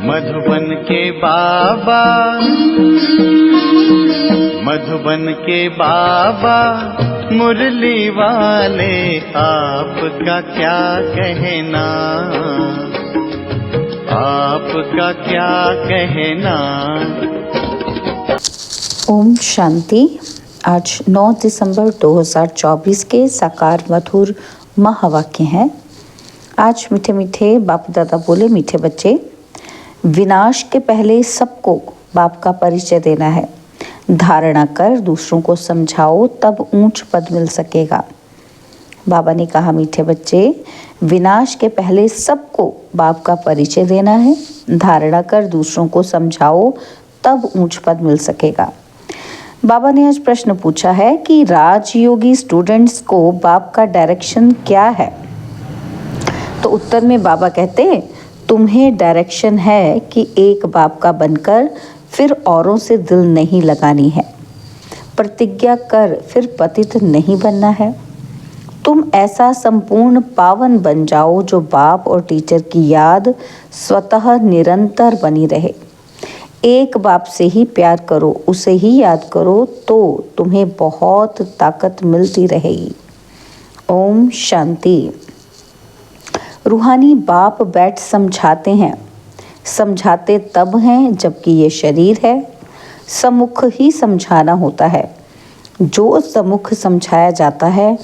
मधुबन के बाबा, मधुबन के बाबा मुरली वाले, आपका क्या कहना, आपका क्या कहना। ओम शांति। आज 9 दिसंबर 2024 के साकार मधुर महावाक्य हैं। आज मीठे मीठे बाप दादा बोले, मीठे बच्चे, विनाश के पहले सबको बाप का परिचय देना है। धारणा कर दूसरों को समझाओ, तब ऊंच पद मिल सकेगा। बाबा ने कहा, मीठे बच्चे, विनाश के पहले सबको बाप का परिचय देना है। धारणा कर दूसरों को समझाओ, तब ऊंच पद मिल सकेगा। बाबा ने आज प्रश्न पूछा है कि राजयोगी स्टूडेंट्स को बाप का डायरेक्शन क्या है। तो उत्तर में बाबा कहते, तुम्हें डायरेक्शन है कि एक बाप का बनकर फिर औरों से दिल नहीं लगानी है। प्रतिज्ञा कर फिर पतित नहीं बनना है। तुम ऐसा संपूर्ण पावन बन जाओ जो बाप और टीचर की याद स्वतः निरंतर बनी रहे। एक बाप से ही प्यार करो, उसे ही याद करो, तो तुम्हें बहुत ताकत मिलती रहेगी। ओम शांति। रूहानी बाप बैठ समझाते हैं। समझाते तब हैं जबकि ये शरीर है। सम्मुख ही समझाना होता है। जो सम्मुख समझाया जाता है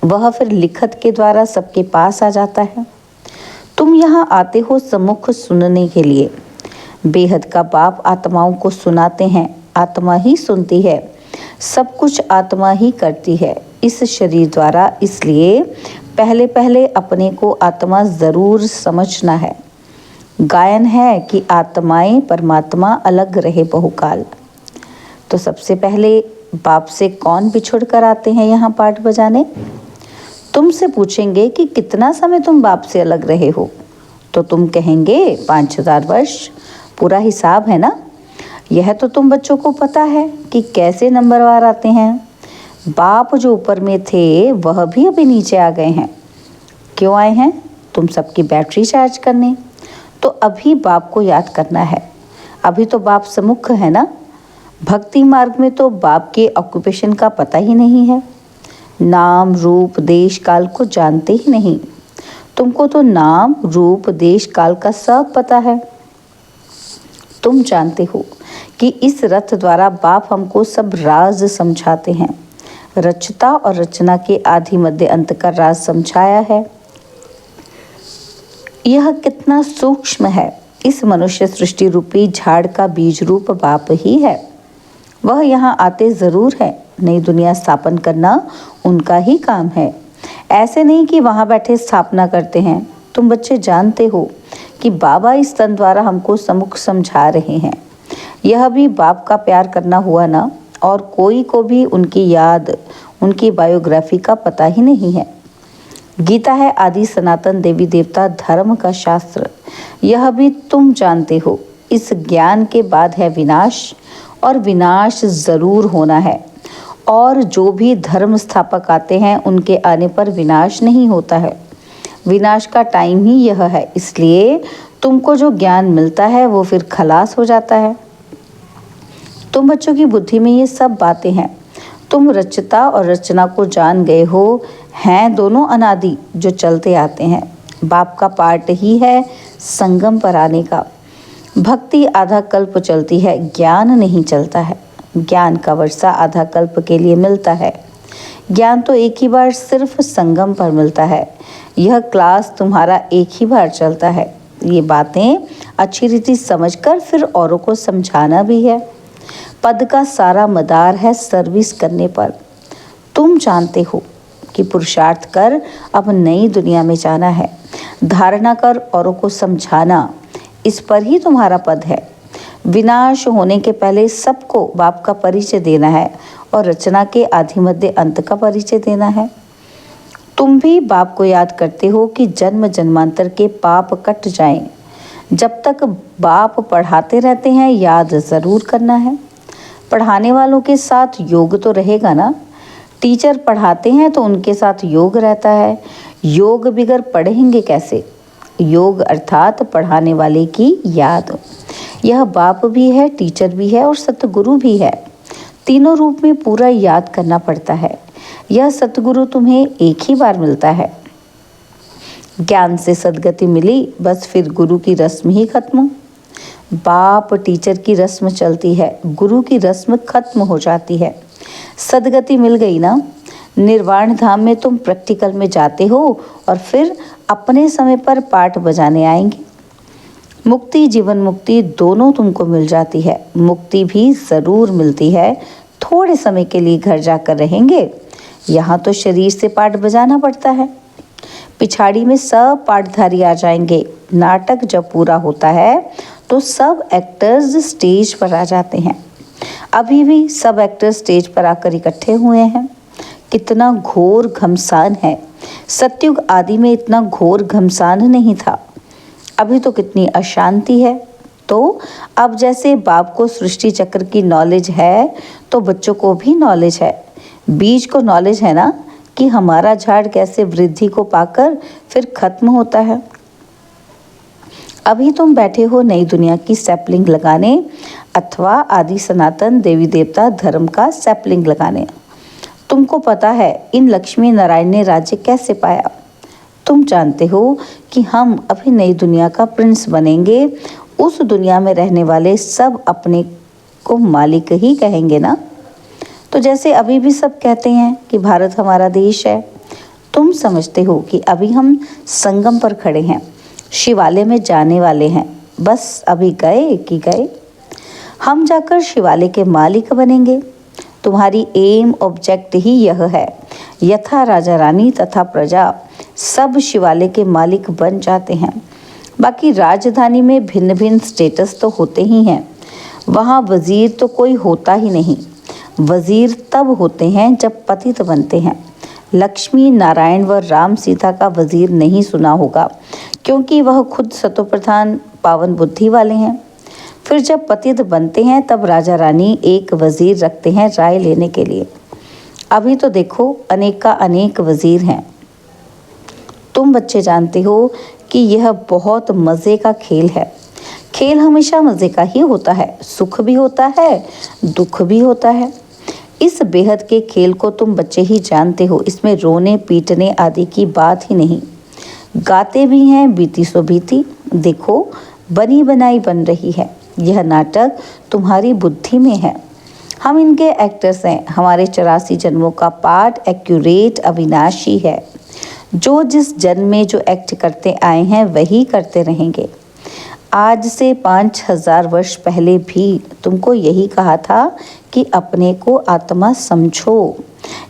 वह फिर लिखत के द्वारा सबके पास आ जाता है। तुम यहाँ आते हो सम्मुख सुनने के लिए। बेहद का बाप आत्माओं को सुनाते हैं। आत्मा ही सुनती है, सब कुछ आत्मा ही करती है इस शरीर द्वारा। इसलिए पहले पहले अपने को आत्मा ज़रूर समझना है। गायन है कि आत्माएं परमात्मा अलग रहे बहुकाल। तो सबसे पहले बाप से कौन बिछुड़ कर आते हैं यहाँ पाठ बजाने। तुमसे पूछेंगे कि कितना समय तुम बाप से अलग रहे हो, तो तुम कहेंगे 5000 वर्ष। पूरा हिसाब है ना। यह तो तुम बच्चों को पता है कि कैसे नंबरवार आते हैं। बाप जो ऊपर में थे वह भी अभी नीचे आ गए हैं। क्यों आए हैं? तुम सबकी बैटरी चार्ज करने। तो अभी बाप को याद करना है। अभी तो बाप सम्मुख है ना। भक्ति मार्ग में तो बाप के ऑक्यूपेशन का पता ही नहीं है। नाम रूप देश काल को जानते ही नहीं। तुमको तो नाम रूप देश काल का सब पता है। तुम जानते हो कि इस रथ द्वारा बाप हमको सब राज समझाते हैं। रचता और रचना के आदि मध्य अंत का राज समझाया है। यह कितना सूक्ष्म है। इस मनुष्य सृष्टि रूपी झाड़ का बीज रूप बाप ही है। वह यहाँ आते ज़रूर है। नई दुनिया स्थापन करना उनका ही काम है। ऐसे नहीं कि वहाँ बैठे स्थापना करते हैं। तुम बच्चे जानते हो कि बाबा इस तन द्वारा हमको सम्मुख समझा रहे हैं। यह भी बाप का प्यार करना हुआ ना। और कोई को भी उनकी याद, उनकी बायोग्राफी का पता ही नहीं है। गीता है आदि सनातन देवी देवता धर्म का शास्त्र। यह भी तुम जानते हो। इस ज्ञान के बाद है विनाश, और विनाश ज़रूर होना है। और जो भी धर्म स्थापक आते हैं उनके आने पर विनाश नहीं होता है। विनाश का टाइम ही यह है। इसलिए तुमको जो ज्ञान मिलता है वो फिर खलास हो जाता है। तुम बच्चों की बुद्धि में ये सब बातें हैं। तुम रचता और रचना को जान गए हो। हैं दोनों अनादि जो चलते आते हैं। बाप का पार्ट ही है संगम पर आने का। भक्ति आधा कल्प चलती है, ज्ञान नहीं चलता है। ज्ञान का वर्षा आधा कल्प के लिए मिलता है। ज्ञान तो एक ही बार सिर्फ संगम पर मिलता है। यह क्लास तुम्हारा एक ही बार चलता है। ये बातें अच्छी रीति समझकर फिर औरों को समझाना भी है। पद का सारा मदार है सर्विस करने पर। तुम जानते हो कि पुरुषार्थ कर अब नई दुनिया में जाना है। धारणा कर औरों को समझाना, इस पर ही तुम्हारा पद है। विनाश होने के पहले सबको बाप का परिचय देना है और रचना के आदि मध्य अंत का परिचय देना है। तुम भी बाप को याद करते हो कि जन्म जन्मांतर के पाप कट जाएं। जब तक बाप पढ़ाते रहते हैं याद ज़रूर करना है। पढ़ाने वालों के साथ योग तो रहेगा ना। टीचर पढ़ाते हैं तो उनके साथ योग रहता है। योग बिगर पढ़ेंगे कैसे। योग अर्थात पढ़ाने वाले की याद। यह बाप भी है, टीचर भी है और सतगुरु भी है। तीनों रूप में पूरा याद करना पड़ता है। यह सतगुरु तुम्हें एक ही बार मिलता है। ज्ञान से सदगति मिली, बस फिर गुरु की रस्म ही खत्म। बाप टीचर की रस्म चलती है, गुरु की रस्म खत्म हो जाती है। सदगति मिल गई ना। निर्वाण धाम में तुम प्रैक्टिकल में जाते हो और फिर अपने समय पर पाठ बजाने आएंगे। मुक्ति, जीवन मुक्ति दोनों तुमको मिल जाती है। मुक्ति भी ज़रूर मिलती है। थोड़े समय के लिए घर जाकर रहेंगे। यहाँ तो शरीर से पाठ बजाना पड़ता है। पिछाड़ी में सब पाठधारी आ जाएंगे। नाटक जब पूरा होता है तो सब एक्टर्स स्टेज पर आ जाते हैं। अभी भी सब एक्टर्स स्टेज पर आकर इकट्ठे हुए हैं। कितना घोर घमसान है। सतयुग आदि में इतना घोर घमसान नहीं था। अभी तो कितनी अशांति है। तो अब जैसे बाप को सृष्टि चक्र की नॉलेज है तो बच्चों को भी नॉलेज है। बीज को नॉलेज है ना कि हमारा झाड़ कैसे वृद्धि को पाकर फिर खत्म होता है। अभी तुम बैठे हो नई दुनिया की सैपलिंग लगाने अथवा आदि सनातन देवी देवता धर्म का सैपलिंग लगाने। तुमको पता है इन लक्ष्मी नारायण ने राज्य कैसे पाया। तुम जानते हो कि हम अभी नई दुनिया का प्रिंस बनेंगे। उस दुनिया में रहने वाले सब अपने को मालिक ही कहेंगे ना। तो जैसे अभी भी सब कहते हैं कि भारत हमारा देश है, तुम समझते हो कि अभी हम संगम पर खड़े हैं, शिवालय में जाने वाले हैं। बस अभी गए कि गए। हम जाकर शिवालय के मालिक बनेंगे। तुम्हारी एम ऑब्जेक्ट ही यह है। यथा राजा रानी तथा प्रजा सब शिवालय के मालिक बन जाते हैं। बाकी राजधानी में भिन्न भिन्न स्टेटस तो होते ही हैं। वहाँ वजीर तो कोई होता ही नहीं। वजीर तब होते हैं जब पतित बनते हैं। लक्ष्मी नारायण व राम सीता का वजीर नहीं सुना होगा, क्योंकि वह खुद सतोप्रधान पावन बुद्धि वाले हैं। फिर जब पतित बनते हैं तब राजा रानी एक वजीर रखते हैं राय लेने के लिए। अभी तो देखो अनेक का अनेक वजीर हैं। तुम बच्चे जानते हो कि यह बहुत मज़े का खेल है। खेल हमेशा मज़े का ही होता है। सुख भी होता है, दुख भी होता है। इस बेहद के खेल को तुम बच्चे ही जानते हो। इसमें रोने पीटने आदि की बात ही नहीं। गाते भी हैं बीती सो बीती। देखो बनी बनाई बन रही है। यह नाटक तुम्हारी बुद्धि में है। हम इनके एक्टर्स हैं। हमारे 84 जन्मों का पाठ एक्यूरेट अविनाशी है। जो जिस जन्म में जो एक्ट करते आए हैं वही करते रहेंगे। आज से 5000 वर्ष पहले भी तुमको यही कहा था कि अपने को आत्मा समझो।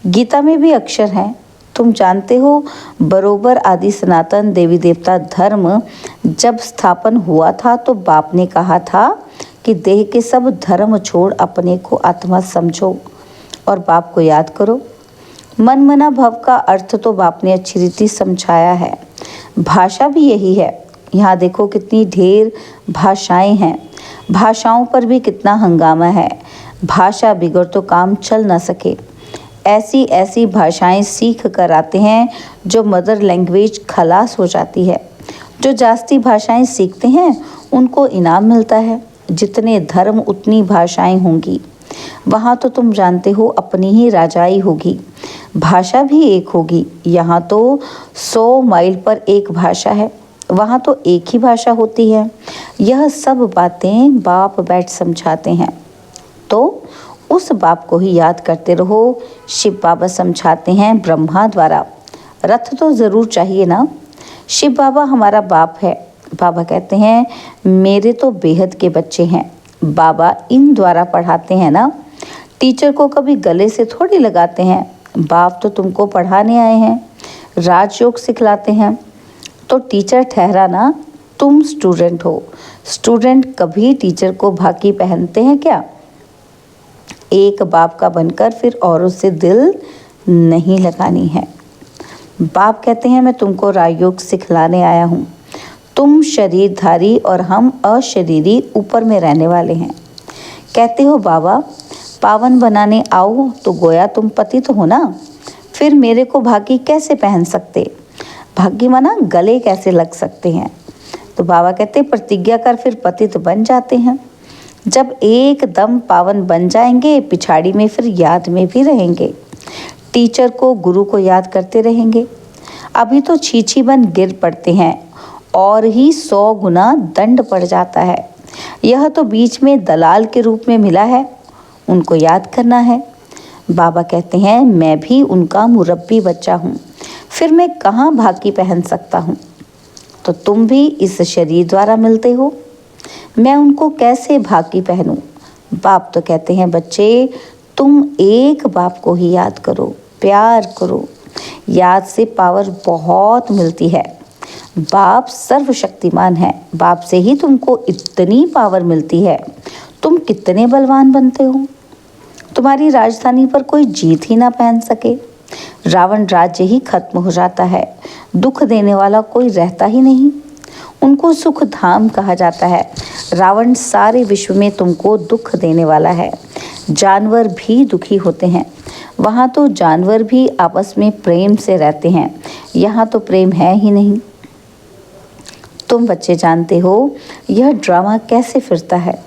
गीता में भी अक्षर हैं। तुम जानते हो बरोबर आदि सनातन देवी देवता धर्म जब स्थापन हुआ था तो बाप ने कहा था कि देह के सब धर्म छोड़ अपने को आत्मा समझो और बाप को याद करो। मन मना भव का अर्थ तो बाप ने अच्छी रीति समझाया है। भाषा भी यही है। यहाँ देखो कितनी ढेर भाषाएं हैं। भाषाओं पर भी कितना हंगामा है। भाषा बिगड़ तो काम चल ना सके। ऐसी ऐसी भाषाएं सीख कर आते हैं जो मदर लैंग्वेज खलास हो जाती है। जो जास्ती भाषाएं सीखते हैं उनको इनाम मिलता है। जितने धर्म उतनी भाषाएं होंगी। वहाँ तो तुम जानते हो अपनी ही राजाई होगी। भाषा भी एक होगी। यहाँ तो 100 माइल पर एक भाषा है, वहाँ तो एक ही भाषा होती है। यह सब बातें बाप बैठ समझाते हैं। तो उस बाप को ही याद करते रहो। शिव बाबा समझाते हैं ब्रह्मा द्वारा। रथ तो ज़रूर चाहिए ना। शिव बाबा हमारा बाप है। बाबा कहते हैं मेरे तो बेहद के बच्चे हैं। बाबा इन द्वारा पढ़ाते हैं ना। टीचर को कभी गले से थोड़ी लगाते हैं। बाप तो तुमको पढ़ाने आए हैं, राजयोग सिखलाते हैं। तो टीचर ठहरा ना, तुम स्टूडेंट हो। स्टूडेंट कभी टीचर को भाकी पहनते हैं क्या? एक बाप का बनकर फिर औरों से दिल नहीं लगानी है। बाप कहते हैं मैं तुमको राजयोग सिखलाने आया हूँ। तुम शरीरधारी और हम अशरीरी ऊपर में रहने वाले हैं। कहते हो बाबा पावन बनाने आओ, तो गोया तुम पतित हो ना। फिर मेरे को भागी कैसे पहन सकते? भागी माना गले कैसे लग सकते हैं? तो बाबा कहते प्रतिज्ञा कर फिर पतित बन जाते हैं। जब एकदम पावन बन जाएंगे पिछाड़ी में फिर याद में भी रहेंगे, टीचर को गुरु को याद करते रहेंगे। अभी तो छीछी बन गिर पड़ते हैं और ही 100 गुना दंड पड़ जाता है। यह तो बीच में दलाल के रूप में मिला है, उनको याद करना है। बाबा कहते हैं मैं भी उनका मुरब्बी बच्चा हूँ, फिर मैं कहाँ भाकी पहन सकता हूँ। तो तुम भी इस शरीर द्वारा मिलते हो, मैं उनको कैसे भाकी पहनूं। बाप तो कहते हैं बच्चे तुम एक बाप को ही याद करो, प्यार करो। याद से पावर बहुत मिलती है। बाप सर्वशक्तिमान है, बाप से ही तुमको इतनी पावर मिलती है। तुम कितने बलवान बनते हो, तुम्हारी राजधानी पर कोई जीत ही ना पहन सके। रावण राज्य ही खत्म हो जाता है, दुख देने वाला कोई रहता ही नहीं। उनको सुख धाम कहा जाता है। रावण सारे विश्व में तुमको दुख देने वाला है। जानवर भी दुखी होते हैं, वहाँ तो जानवर भी आपस में प्रेम से रहते हैं, यहाँ तो प्रेम है ही नहीं। तुम बच्चे जानते हो यह ड्रामा कैसे फिरता है,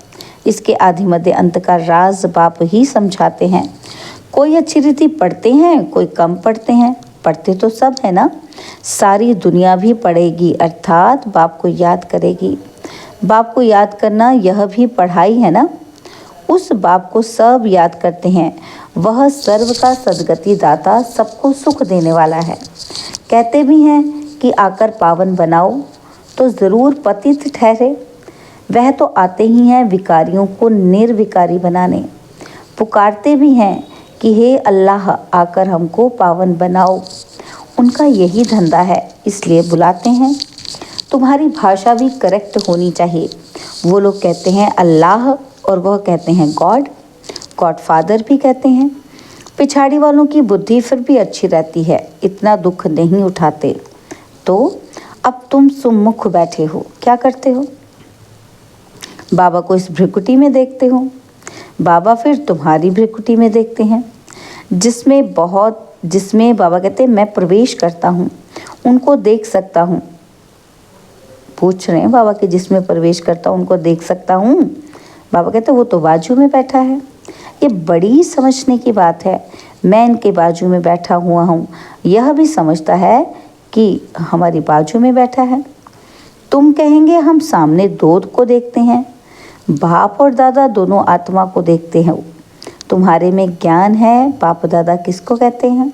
इसके आदि मध्य अंत का राज बाप ही समझाते हैं। कोई अच्छी रीति पढ़ते हैं, कोई कम पढ़ते हैं, पढ़ते तो सब है ना। सारी दुनिया भी पढ़ेगी अर्थात बाप को याद करेगी। बाप को याद करना यह भी पढ़ाई है ना। उस बाप को सब याद करते हैं, वह सर्व का सद्गति दाता, सबको सुख देने वाला है। कहते भी हैं कि आकर पावन बनाओ तो ज़रूर पतित ठहरे। वह तो आते ही हैं विकारियों को निर्विकारी बनाने। पुकारते भी हैं कि हे अल्लाह आकर हमको पावन बनाओ। उनका यही धंधा है, इसलिए बुलाते हैं। तुम्हारी भाषा भी करेक्ट होनी चाहिए। वो लोग कहते हैं अल्लाह और वह कहते हैं गॉड, गॉड फादर भी कहते हैं। पिछाड़ी वालों की बुद्धि फिर भी अच्छी रहती है, इतना दुख नहीं उठाते। तो अब तुम सुमुख बैठे हो, क्या करते हो? बाबा को इस भ्रिकुटी में देखते हो, बाबा फिर तुम्हारी भ्रिकुटी में देखते हैं, जिसमें बाबा कहते हैं मैं प्रवेश करता हूँ, उनको देख सकता हूँ। पूछ रहे हैं बाबा कि जिसमें प्रवेश करता हूँ उनको देख सकता हूँ। बाबा कहते हैं वो तो बाजू में बैठा है। ये बड़ी समझने की बात है। मैं इनके बाजू में बैठा हुआ हूँ, यह भी समझता है कि हमारी बाजू में बैठा है। तुम कहेंगे हम सामने दो को देखते हैं, बाप और दादा दोनों आत्मा को देखते हैं। तुम्हारे में ज्ञान है, बाप दादा किसको कहते हैं?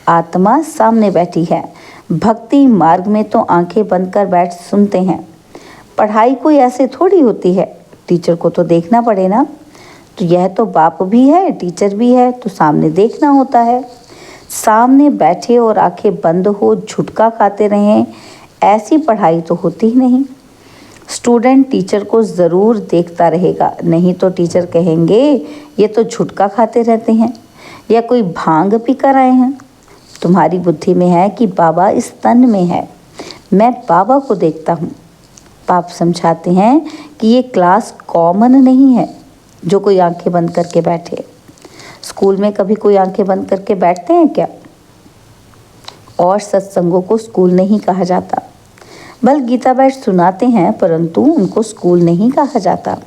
आत्मा सामने बैठी है। भक्ति मार्ग में तो आंखें बंद कर बैठ सुनते हैं। पढ़ाई कोई ऐसे थोड़ी होती है, टीचर को तो देखना पड़े ना। तो यह तो बाप भी है, टीचर भी है, तो सामने देखना होता है। सामने बैठे और आंखें बंद हो झुटका खाते रहें, ऐसी पढ़ाई तो होती ही नहीं। स्टूडेंट टीचर को ज़रूर देखता रहेगा, नहीं तो टीचर कहेंगे ये तो झुटका खाते रहते हैं या कोई भांग पी कर आए हैं। तुम्हारी बुद्धि में है कि बाबा इस तन में है, मैं बाबा को देखता हूँ। बाप समझाते हैं कि ये क्लास कॉमन नहीं है जो कोई आंखें बंद करके बैठे। स्कूल में कभी कोई आंखें बंद करके बैठते हैं क्या? और सत्संगों को स्कूल नहीं कहा जाता। बल गीता बैठ सुनाते हैं, परंतु उनको स्कूल नहीं कहा जाता।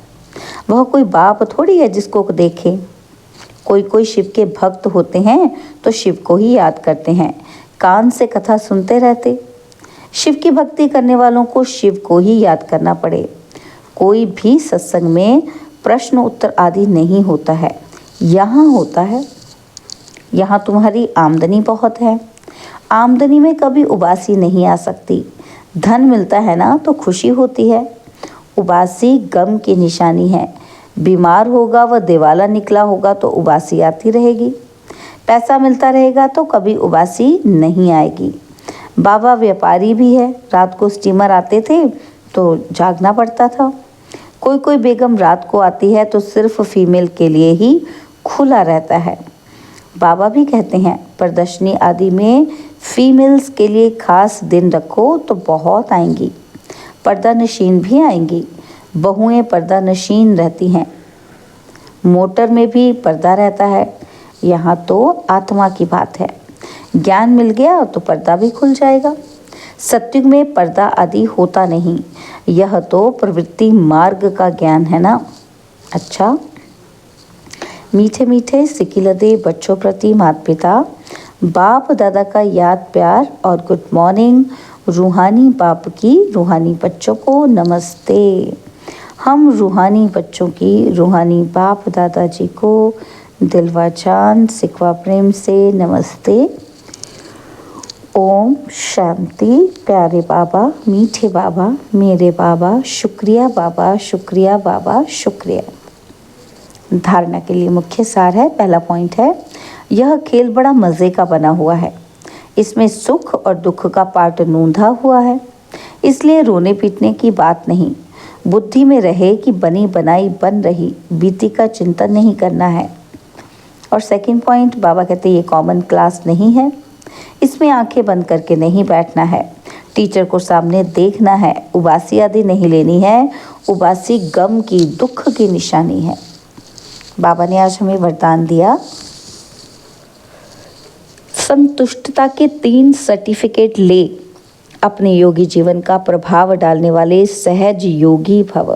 वह कोई बाप थोड़ी है जिसको देखे। कोई कोई शिव के भक्त होते हैं तो शिव को ही याद करते हैं, कान से कथा सुनते रहते। शिव की भक्ति करने वालों को शिव को ही याद करना पड़े। कोई भी सत्संग में प्रश्न उत्तर आदि नहीं होता है, यहाँ होता है। यहाँ तुम्हारी आमदनी बहुत है, आमदनी में कभी उबासी नहीं आ सकती। धन मिलता है ना तो खुशी होती है, उबासी गम की निशानी है। बीमार होगा व दिवाला निकला होगा तो उबासी आती रहेगी। पैसा मिलता रहेगा तो कभी उबासी नहीं आएगी। बाबा व्यापारी भी है, रात को स्टीमर आते थे तो जागना पड़ता था। कोई कोई बेगम रात को आती है तो सिर्फ फीमेल के लिए ही खुला रहता है। बाबा भी कहते हैं प्रदर्शनी आदि में फीमेल्स के लिए खास दिन रखो तो बहुत आएंगी। पर्दा नशीन भी आएंगी, बहुएं पर्दा नशीन रहती हैं। मोटर में भी पर्दा रहता है। यहाँ तो आत्मा की बात है। ज्ञान मिल गया तो पर्दा भी खुल जाएगा। सत्युग में पर्दा आदि होता नहीं, यह तो प्रवृत्ति मार्ग का ज्ञान है ना। अच्छा, मीठे मीठे सिकिलदे बच्चों प्रति माता पिता, बाप दादा का याद प्यार और गुड मॉर्निंग। रूहानी बाप की रूहानी बच्चों को नमस्ते। हम रूहानी बच्चों की रूहानी बाप दादाजी को दिलवा जान सिकवा प्रेम से नमस्ते। ओम शांति। प्यारे बाबा, मीठे बाबा, मेरे बाबा, शुक्रिया बाबा, शुक्रिया बाबा, शुक्रिया। धारणा के लिए मुख्य सार है। पहला पॉइंट है, यह खेल बड़ा मज़े का बना हुआ है। इसमें सुख और दुख का पार्ट नूंधा हुआ है, इसलिए रोने पीटने की बात नहीं। बुद्धि में रहे कि बनी बनाई बन रही बीती का चिंतन नहीं करना है। और सेकंड पॉइंट, बाबा कहते हैं ये कॉमन क्लास नहीं है, इसमें आंखें बंद करके नहीं बैठना है, टीचर को सामने देखना है, उबासी आदि नहीं लेनी है। उबासी गम की, दुख की निशानी है। बाबा ने आज हमें वरदान दिया, संतुष्टता के 3 सर्टिफिकेट ले, अपने योगी जीवन का प्रभाव डालने वाले सहज योगी भव।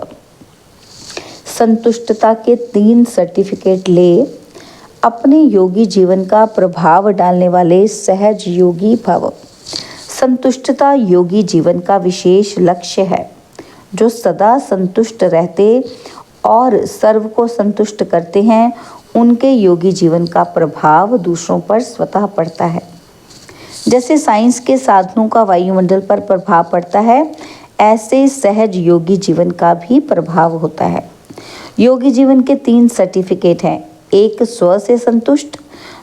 संतुष्टता के 3 सर्टिफिकेट ले, अपने योगी जीवन का प्रभाव डालने वाले सहज योगी भव। संतुष्टता योगी जीवन का विशेष लक्ष्य है। जो सदा संतुष्ट रहते और सर्व को संतुष्ट करते हैं, उनके योगी जीवन का प्रभाव दूसरों पर स्वतः पड़ता है। जैसे साइंस के साधनों का वायुमंडल पर प्रभाव पड़ता है, ऐसे सहज योगी जीवन का भी प्रभाव होता है। योगी जीवन के 3 सर्टिफिकेट हैं, एक स्व से संतुष्ट,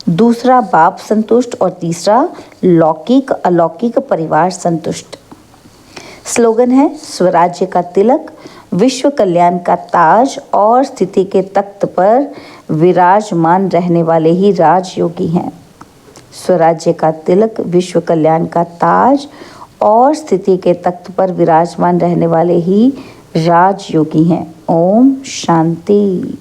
दूसरा बाप संतुष्ट और तीसरा लौकिक अलौकिक परिवार संतुष्ट। स्लोगन है, स्वराज्य का तिलक, विश्व कल्याण का ताज और स्थिति के तख्त पर विराजमान रहने वाले ही राजयोगी हैं। स्वराज्य का तिलक, विश्व कल्याण का ताज और स्थिति के तख्त पर विराजमान रहने वाले ही राजयोगी हैं। ओम शांति।